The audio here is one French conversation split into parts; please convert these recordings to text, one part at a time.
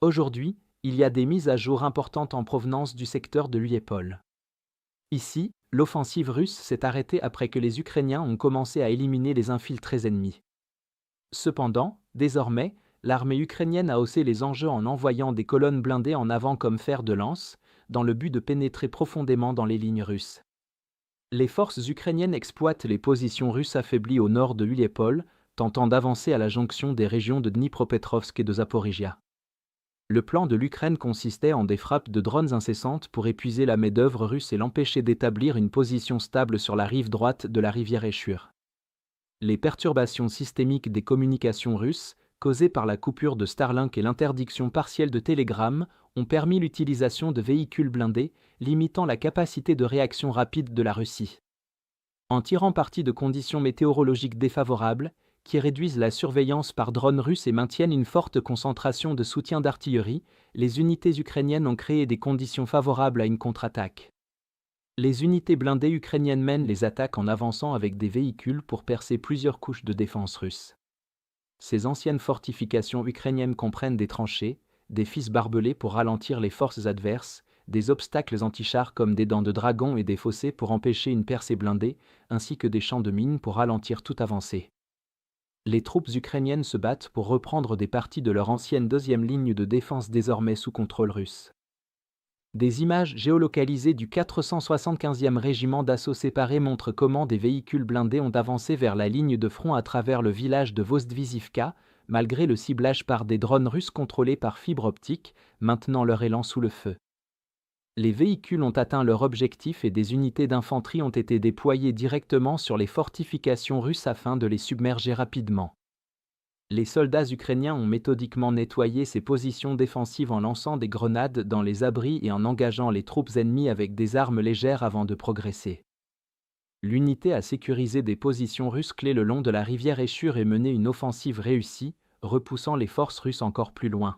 Aujourd'hui, il y a des mises à jour importantes en provenance du secteur de l'Uiepol. Ici, l'offensive russe s'est arrêtée après que les Ukrainiens ont commencé à éliminer les infiltrés ennemis. Cependant, désormais, l'armée ukrainienne a haussé les enjeux en envoyant des colonnes blindées en avant comme fer de lance, dans le but de pénétrer profondément dans les lignes russes. Les forces ukrainiennes exploitent les positions russes affaiblies au nord de Uliepol, tentant d'avancer à la jonction des régions de Dnipropetrovsk et de Zaporizhia. Le plan de l'Ukraine consistait en des frappes de drones incessantes pour épuiser la main-d'œuvre russe et l'empêcher d'établir une position stable sur la rive droite de la rivière Echur. Les perturbations systémiques des communications russes, causées par la coupure de Starlink et l'interdiction partielle de Telegram, ont permis l'utilisation de véhicules blindés, limitant la capacité de réaction rapide de la Russie. En tirant parti de conditions météorologiques défavorables, qui réduisent la surveillance par drone russe et maintiennent une forte concentration de soutien d'artillerie, les unités ukrainiennes ont créé des conditions favorables à une contre-attaque. Les unités blindées ukrainiennes mènent les attaques en avançant avec des véhicules pour percer plusieurs couches de défense russes. Ces anciennes fortifications ukrainiennes comprennent des tranchées, des fils barbelés pour ralentir les forces adverses, des obstacles antichars comme des dents de dragon et des fossés pour empêcher une percée blindée, ainsi que des champs de mines pour ralentir toute avancée. Les troupes ukrainiennes se battent pour reprendre des parties de leur ancienne deuxième ligne de défense désormais sous contrôle russe. Des images géolocalisées du 475e régiment d'assaut séparé montrent comment des véhicules blindés ont avancé vers la ligne de front à travers le village de Vostvizivka, malgré le ciblage par des drones russes contrôlés par fibre optique, maintenant leur élan sous le feu. Les véhicules ont atteint leur objectif et des unités d'infanterie ont été déployées directement sur les fortifications russes afin de les submerger rapidement. Les soldats ukrainiens ont méthodiquement nettoyé ces positions défensives en lançant des grenades dans les abris et en engageant les troupes ennemies avec des armes légères avant de progresser. L'unité a sécurisé des positions russes clés le long de la rivière Echur et mené une offensive réussie, repoussant les forces russes encore plus loin.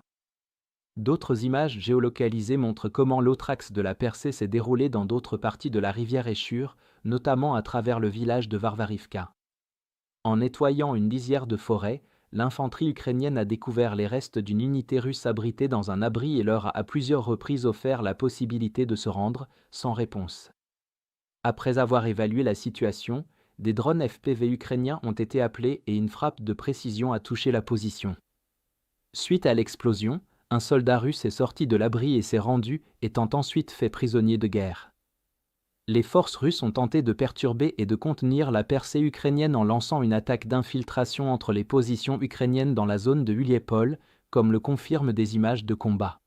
D'autres images géolocalisées montrent comment l'autre axe de la percée s'est déroulé dans d'autres parties de la rivière Echur, notamment à travers le village de Varvarivka. En nettoyant une lisière de forêt, l'infanterie ukrainienne a découvert les restes d'une unité russe abritée dans un abri et leur a à plusieurs reprises offert la possibilité de se rendre, sans réponse. Après avoir évalué la situation, des drones FPV ukrainiens ont été appelés et une frappe de précision a touché la position. Suite à l'explosion, un soldat russe est sorti de l'abri et s'est rendu, étant ensuite fait prisonnier de guerre. Les forces russes ont tenté de perturber et de contenir la percée ukrainienne en lançant une attaque d'infiltration entre les positions ukrainiennes dans la zone de Uliepol, comme le confirment des images de combat.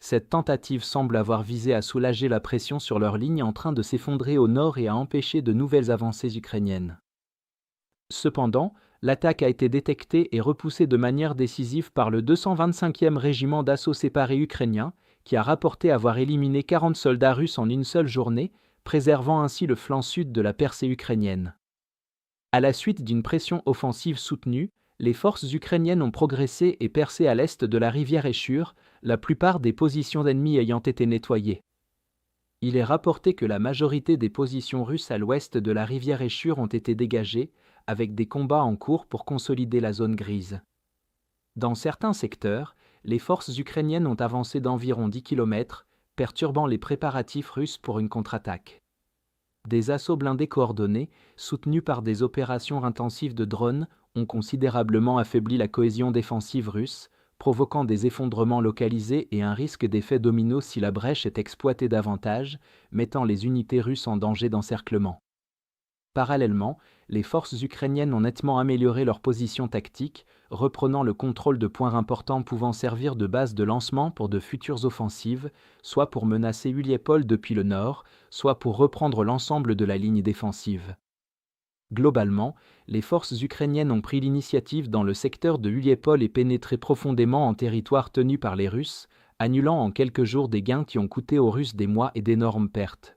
Cette tentative semble avoir visé à soulager la pression sur leur ligne en train de s'effondrer au nord et à empêcher de nouvelles avancées ukrainiennes. Cependant, l'attaque a été détectée et repoussée de manière décisive par le 225e régiment d'assaut séparé ukrainien, qui a rapporté avoir éliminé 40 soldats russes en une seule journée, préservant ainsi le flanc sud de la percée ukrainienne. À la suite d'une pression offensive soutenue, les forces ukrainiennes ont progressé et percé à l'est de la rivière Echur, la plupart des positions ennemies ayant été nettoyées. Il est rapporté que la majorité des positions russes à l'ouest de la rivière Echur ont été dégagées, avec des combats en cours pour consolider la zone grise. Dans certains secteurs, les forces ukrainiennes ont avancé d'environ 10 km, perturbant les préparatifs russes pour une contre-attaque. Des assauts blindés coordonnés, soutenus par des opérations intensives de drones, ont considérablement affaibli la cohésion défensive russe, provoquant des effondrements localisés et un risque d'effet domino si la brèche est exploitée davantage, mettant les unités russes en danger d'encerclement. Parallèlement, les forces ukrainiennes ont nettement amélioré leur position tactique, reprenant le contrôle de points importants pouvant servir de base de lancement pour de futures offensives, soit pour menacer Uliepol depuis le nord, soit pour reprendre l'ensemble de la ligne défensive. Globalement, les forces ukrainiennes ont pris l'initiative dans le secteur de Uliepol et pénétré profondément en territoire tenu par les Russes, annulant en quelques jours des gains qui ont coûté aux Russes des mois et d'énormes pertes.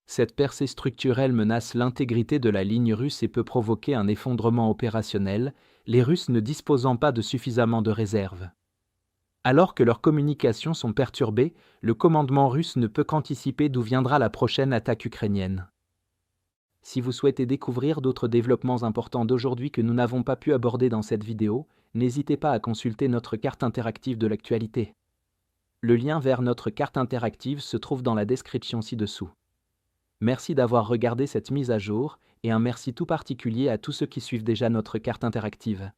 Cette percée structurelle menace l'intégrité de la ligne russe et peut provoquer un effondrement opérationnel, les Russes ne disposant pas de suffisamment de réserves. Alors que leurs communications sont perturbées, le commandement russe ne peut qu'anticiper d'où viendra la prochaine attaque ukrainienne. Si vous souhaitez découvrir d'autres développements importants d'aujourd'hui que nous n'avons pas pu aborder dans cette vidéo, n'hésitez pas à consulter notre carte interactive de l'actualité. Le lien vers notre carte interactive se trouve dans la description ci-dessous. Merci d'avoir regardé cette mise à jour, et un merci tout particulier à tous ceux qui suivent déjà notre carte interactive.